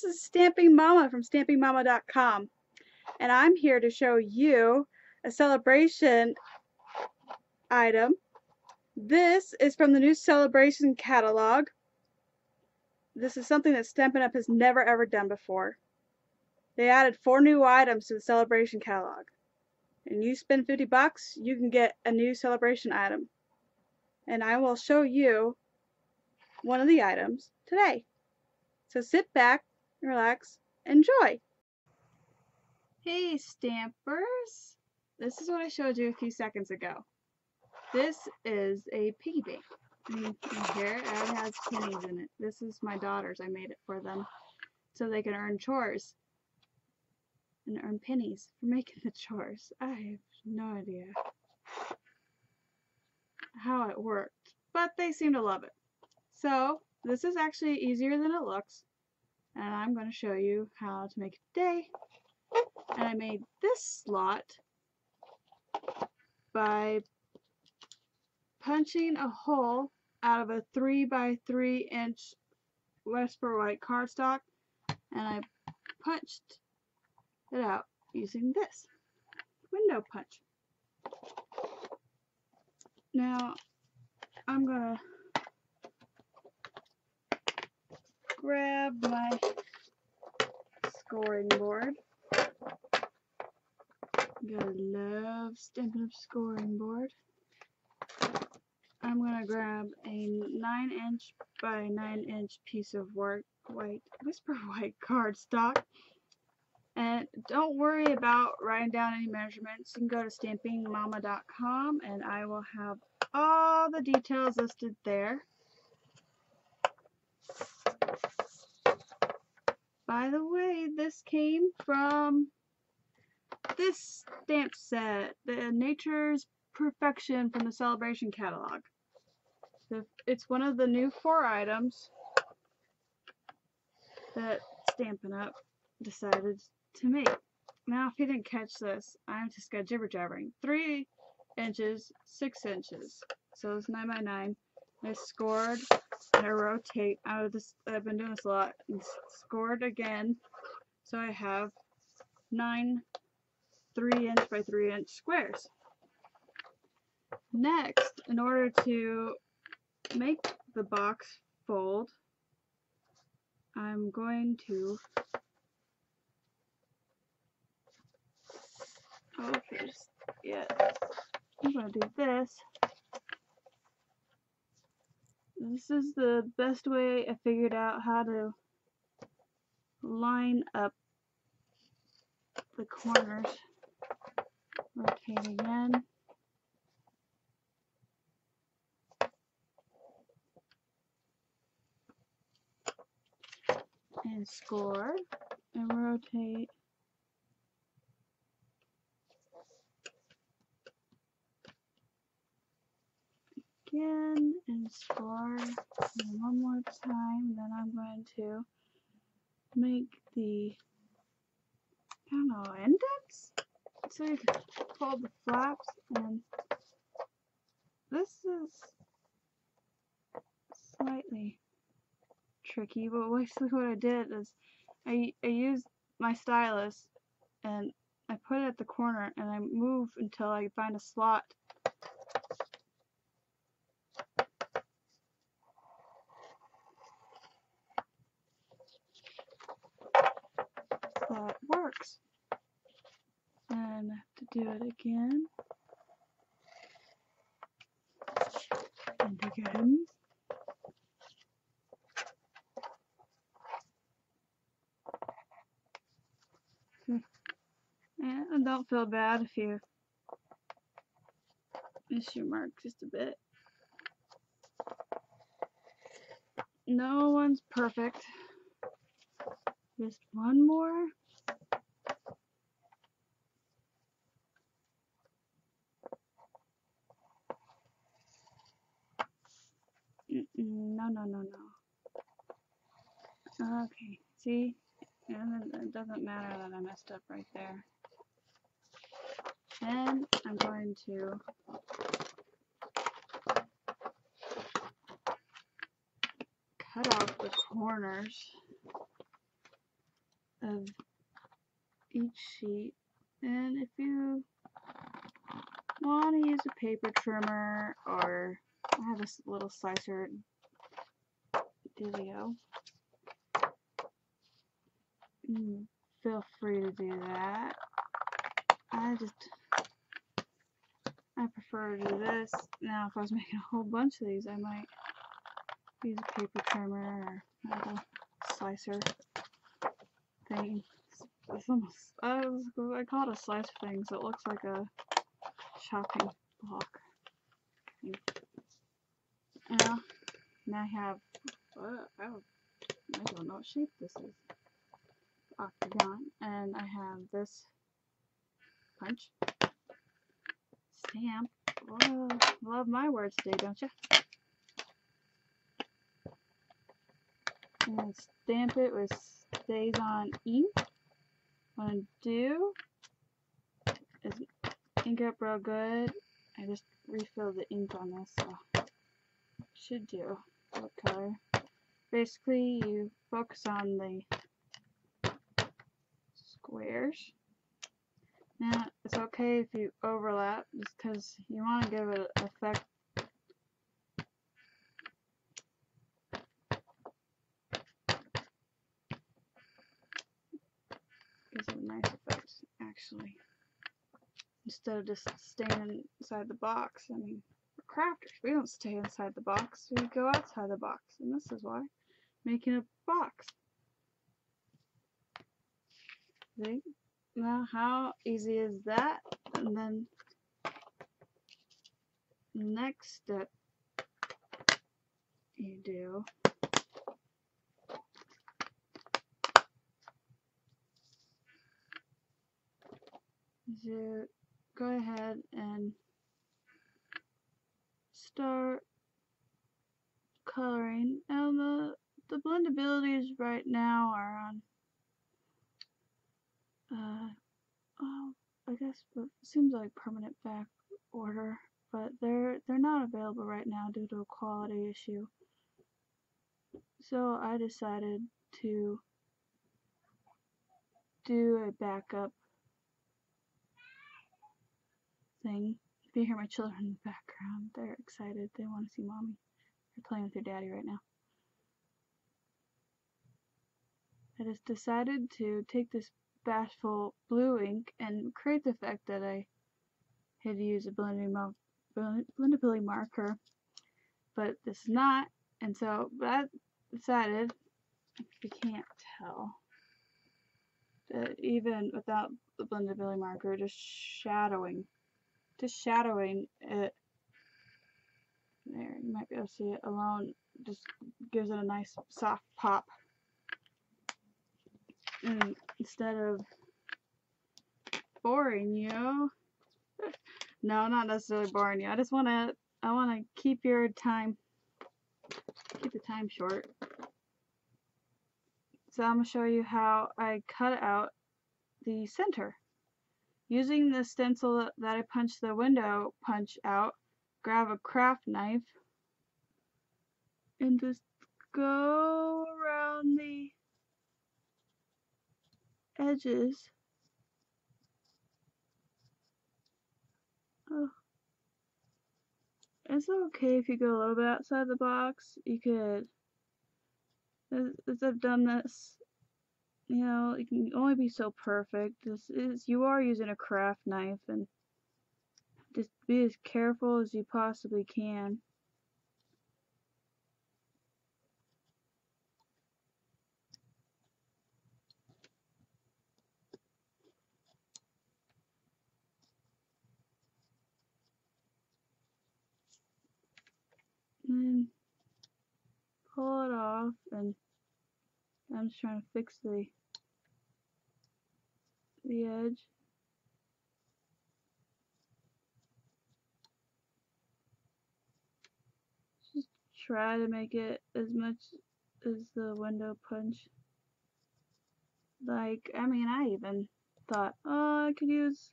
This is Stamping Mama from stampingmama.com, and I'm here to show you a celebration item. This is from the new celebration catalog. This is something that Stampin' Up has never ever done before. They added 4 new items to the celebration catalog. And you spend $50, you can get a new celebration item. And I will show you one of the items today. So sit back, relax, enjoy. Hey Stampers! This is what I showed you a few seconds ago. This is a piggy bank. Here it has pennies in it. This is my daughter's. I made it for them so they can earn chores and earn pennies for making the chores. I have no idea how it worked, but they seem to love it. So this is actually easier than it looks, and I'm going to show you how to make it today. And I made this slot by punching a hole out of a 3 by 3 inch Whisper White cardstock, and I punched it out using this window punch. Now I'm gonna grab my scoring board. Gotta love Stampin' Up scoring board. I'm gonna grab a 9-inch by 9-inch piece of Whisper White cardstock. And don't worry about writing down any measurements. You can go to stampingmama.com and I will have all the details listed there. By the way, this came from this stamp set, the Nature's Perfection from the Celebration catalog. It's one of the new 4 items that Stampin' Up decided to make. Now, if you didn't catch this, I'm just got jibber-jabbering. 3 inches, 6 inches. So it's 9 by 9. I scored and I rotate out of this. I've been doing this a lot. And scored again. So I have 9 3-inch by 3-inch squares. Next, in order to make the box fold, I'm going to I'm going to do this. This is the best way I figured out how to line up the corners. Rotate again. And score. And rotate. Again. And score. And one more time. Then I'm going to make the, I don't know, indents? So you can pull the flaps, and this is slightly tricky, but basically what I did is I used my stylus and I put it at the corner and I move until I find a slot that works. And I have to do it again. And again. And don't feel bad if you miss your mark just a bit. No one's perfect. Just one more. No. Okay, see? And it doesn't matter that I messed up right there. Then I'm going to cut off the corners of each sheet. And if you want to use a paper trimmer, or I have this little slicer Divio, feel free to do that. I prefer to do this. Now if I was making a whole bunch of these, I might use a paper trimmer or a little slicer thing. It's almost, I call it a slicer thing, so it looks like a chopping block. Now I have, I don't know what shape this is. Octagon, and I have this punch, stamp. Oh, love my words today, don't you? And stamp it with Stays On ink. What I do is ink up real good. I just refill the ink on this, so should do. What color? Basically, you focus on the squares. Now, it's okay if you overlap, just because you want to give it an effect. Gives it a nice effect, actually. Instead of just staying inside the box. I mean, we're crafters. We don't stay inside the box. We go outside the box. And this is why. Making a box. See? Now, how easy is that? And then the next step you do is you go ahead and start coloring. And the blendabilities right now are on I guess it seems like permanent back order, but they're not available right now due to a quality issue. So I decided to do a backup thing. If you hear my children in the background, they're excited. They want to see mommy. They're playing with their daddy right now. I just decided to take this bashful blue ink and create the effect that I had used a blendability marker, but this is not. And so I decided, if you can't tell, that even without the blendability marker, just shadowing it, there, you might be able to see it alone, just gives it a nice soft pop. And instead of boring you, no, not necessarily boring you, I want to keep the time short. So I'm going to show you how I cut out the center. Using the stencil that I punched the window punch out, grab a craft knife and just go around the edges. Oh. It's okay if you go a little bit outside the box. You could, as I've done this, you know, it can only be so perfect. You are using a craft knife, and just be as careful as you possibly can. And then pull it off, and I'm just trying to fix the edge. Just try to make it as much as the window punch. Like, I mean, I even thought, oh, I could use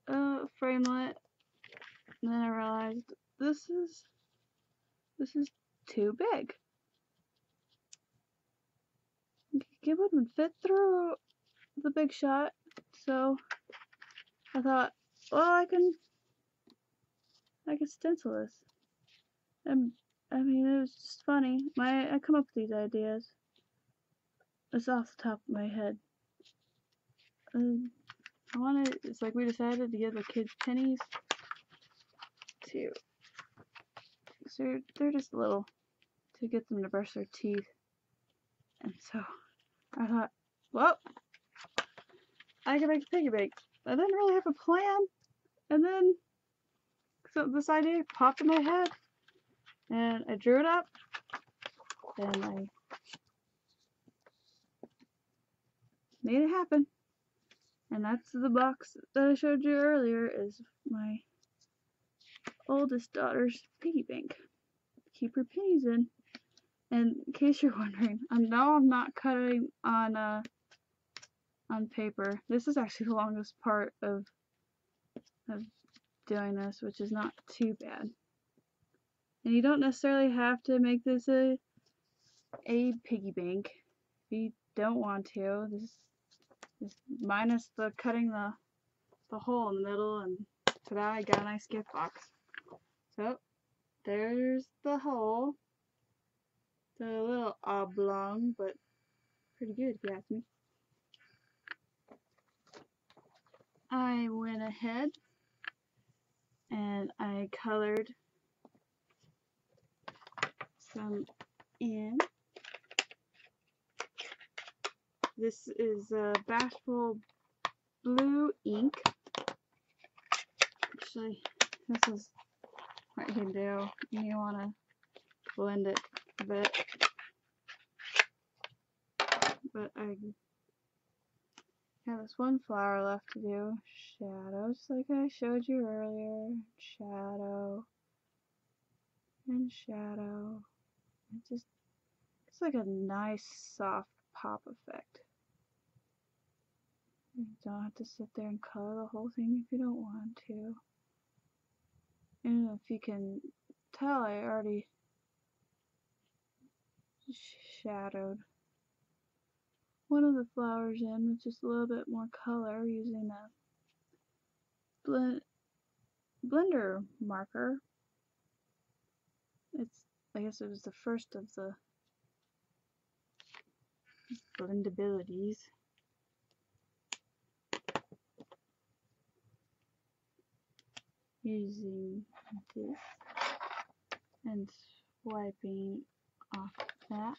a framelit, and then I realized this is too big. it wouldn't fit through the Big Shot, so I thought, well, I can stencil this. And I mean, it was just funny. I come up with these ideas. It's off the top of my head. It's like we decided to give the kids pennies so they're just little, to get them to brush their teeth. And so I thought, well, I can make a piggy bank. I didn't really have a plan, and then so this idea popped in my head, and I drew it up, and I made it happen. And that's the box that I showed you earlier, is my oldest daughter's piggy bank. Keep her pennies in. And in case you're wondering, no, I'm not cutting on paper. This is actually the longest part of doing this, which is not too bad. And you don't necessarily have to make this a piggy bank if you don't want to. This minus the cutting the hole in the middle, and ta-da, I got a nice gift box. So there's the hole. It's a little oblong, but pretty good if you ask me. I went ahead and I colored some in. This is Bashful Blue ink. Actually, this is what you can do. You want to blend it a bit. But I have this one flower left to do. Shadows, like I showed you earlier. Shadow. And shadow. It's like a nice soft pop effect. You don't have to sit there and color the whole thing if you don't want to. And if you can tell, I already shadowed one of the flowers in with just a little bit more color using a blender marker. I guess it was the first of the blendabilities. Using this and swiping off that.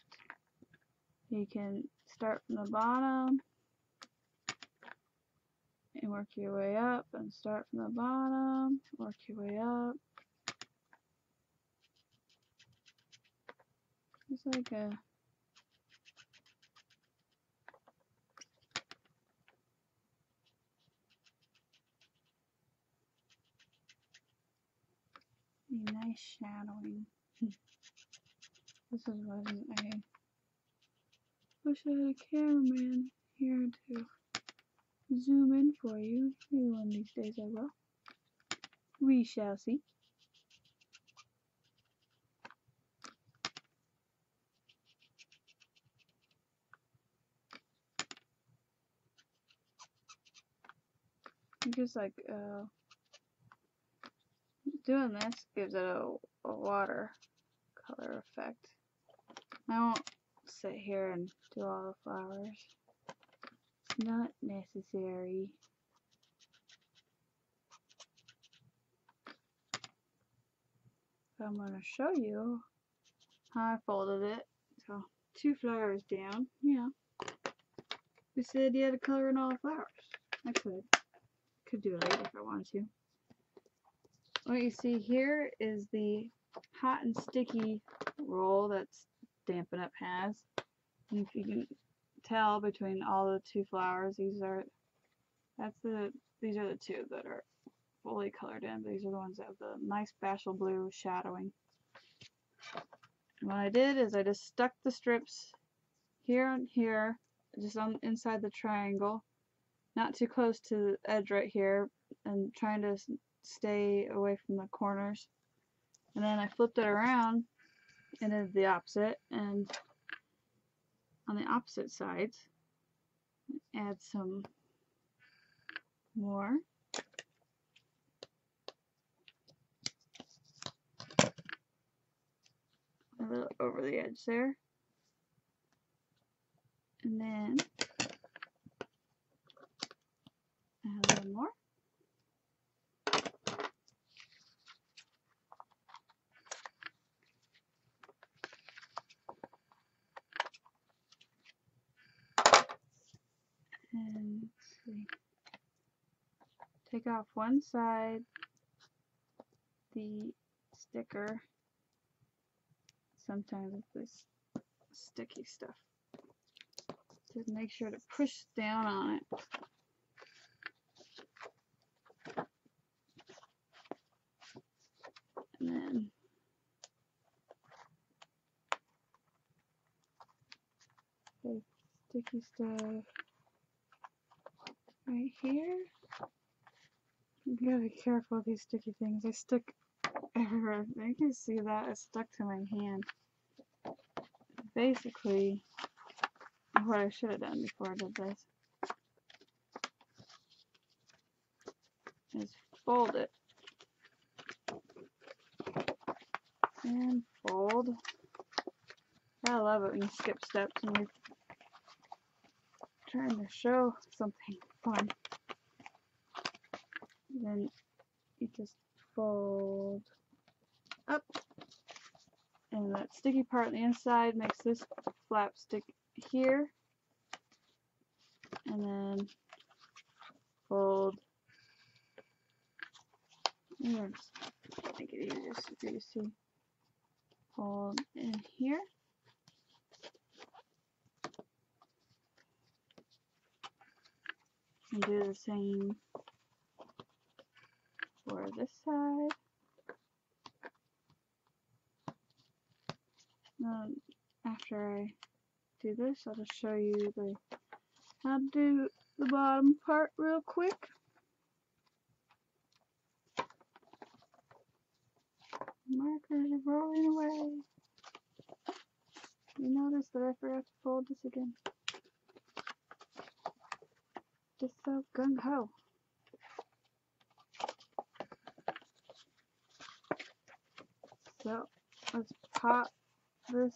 You can start from the bottom and work your way up, and start from the bottom, work your way up. It's like a nice shadowing. This is what I wish I had a cameraman here to zoom in for you. Maybe one of these days I will. We shall see. Just like doing this gives it a water color effect. I won't sit here and do all the flowers. It's not necessary. So I'm going to show you how I folded it. So 2 flowers down. Yeah. We said you had to color in all the flowers. I could do it later if I wanted to. What you see here is the hot and sticky roll that Stampin' Up has. And if you can tell between all the 2 flowers, these are the 2 that are fully colored in. These are the ones that have the nice bashful blue shadowing. And what I did is I just stuck the strips here and here, just on inside the triangle, not too close to the edge right here, and trying to stay away from the corners. And then I flipped it around and did the opposite, and on the opposite sides. Add some more. A little over the edge there. And then add a little more. And let's see. Take off one side, the sticker. Sometimes it's this sticky stuff. Just make sure to push down on it. And then take sticky stuff right here. You gotta be careful with these sticky things. They stick everywhere. You can see that it stuck to my hand. Basically, what I should have done before I did this is fold it and fold. I love it when you skip steps and you're trying to show something fun. Then you just fold up, and that sticky part on the inside makes this flap stick here, and then fold. Just make it easier for you to see. Fold in here. And do the same for this side. After I do this, I'll just show you how to do the bottom part real quick. Markers are rolling away. You notice that I forgot to fold this again. Just so gung-ho. So let's pop this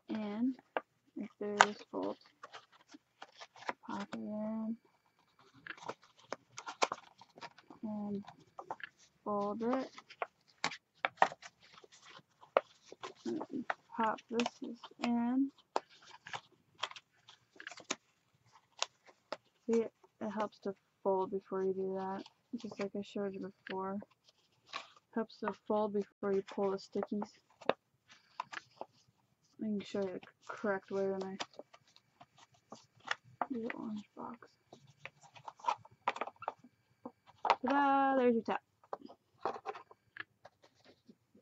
in. If there is fold, pop it in and fold it. And pop this in. See, it helps to fold before you do that, just like I showed you before. Helps to fold before you pull the stickies. I can show you the correct way when I do the orange box. Ta-da! There's your top.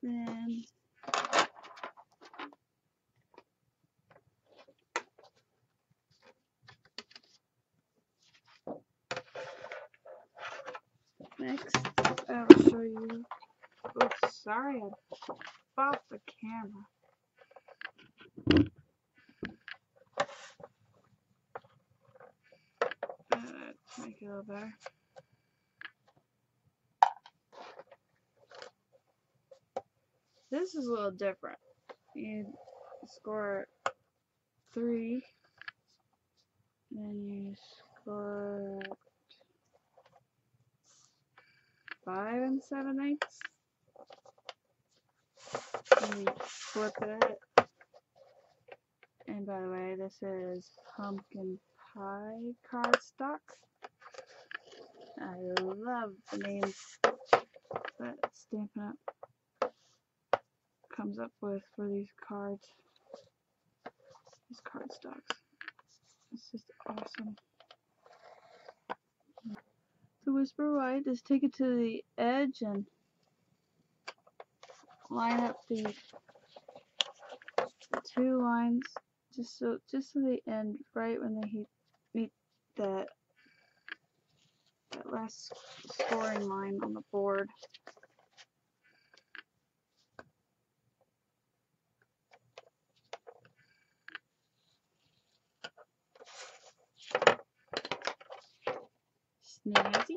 Then next, I will show you. Oops, sorry, I bumped the camera. Let's make it a little better. This is a little different. You score 3, then you score 5 7/8. And you flip it. And by the way, this is pumpkin pie cardstock. I love the names that Stampin Up comes up with for these cards. These cardstocks. It's just awesome. The Whisper White is take it to the edge and line up the 2 lines just so they end right when they meet that last scoring line on the board. snazzy.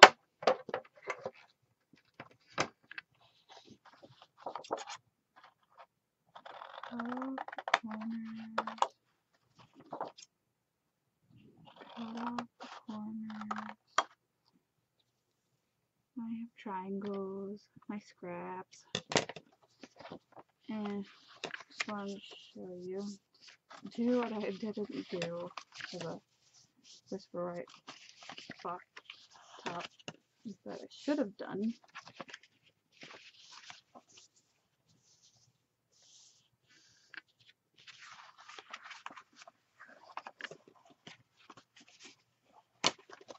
Cut off the corners. Cut off the corners. I have triangles, my scraps, and just wanted to show you. Do what I didn't do for the whisper right top that I should have done.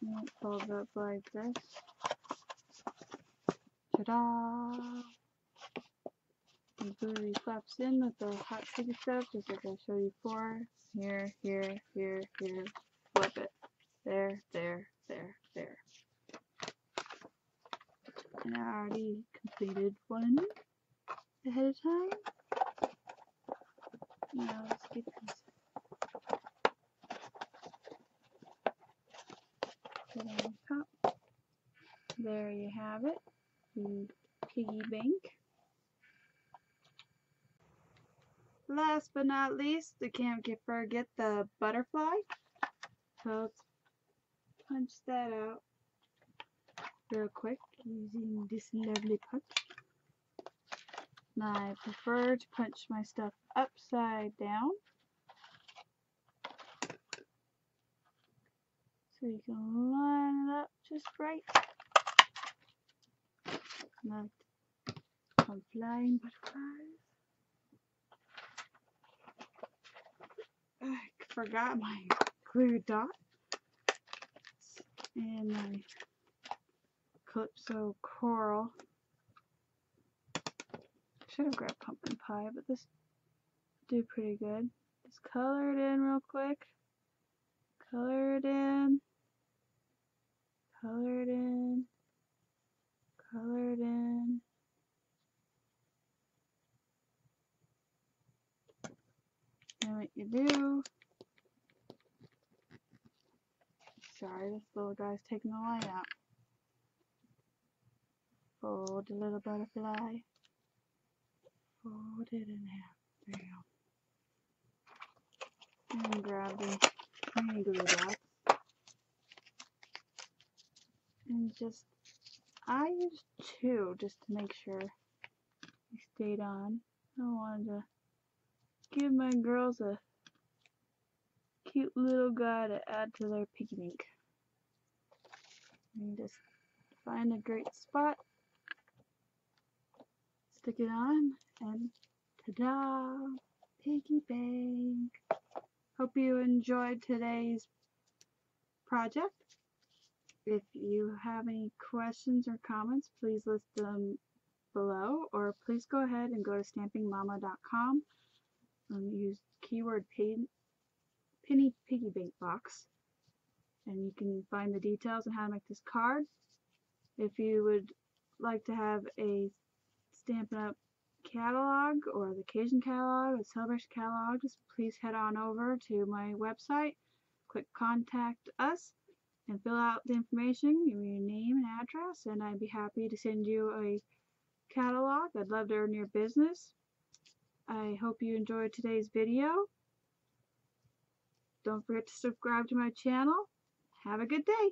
And it folds up like this. Ta-da! The booty flaps in with the hot sticky stuff, just like I showed you before. Here, here, here, here. Flip it. There, there, there, there. And I already completed one ahead of time. Now let's get this put on top. There you have it. The Piggy Bank. Last but not least, we can't forget the butterfly. So let's punch that out real quick using this lovely punch. Now I prefer to punch my stuff upside down so you can line it up just right. Like some flying butterflies. I forgot my glue dot and my Calypso coral. Should have grabbed pumpkin pie, but this do pretty good. Just color it in real quick. Color it in. Color it in. Color it in. And what you do. Sorry, this little guy's taking the light out. Fold the little butterfly. Fold it in half. There you go. And grab the mini glue dots. And just, I used 2 just to make sure they stayed on. I wanted to give my girls a cute little guy to add to their piggy bank. And just find a great spot, stick it on, and ta-da! Piggy bank! Hope you enjoyed today's project. If you have any questions or comments, please list them below, or please go ahead and go to stampingmama.com and use keyword penny piggy bank box, and you can find the details on how to make this card. If you would like to have a Stampin' Up catalog or the occasion catalog or celebration catalog, just please head on over to my website, click contact us, and fill out the information, give me your name and address, and I'd be happy to send you a catalog. I'd love to earn your business. I hope you enjoyed today's video. Don't forget to subscribe to my channel. Have a good day.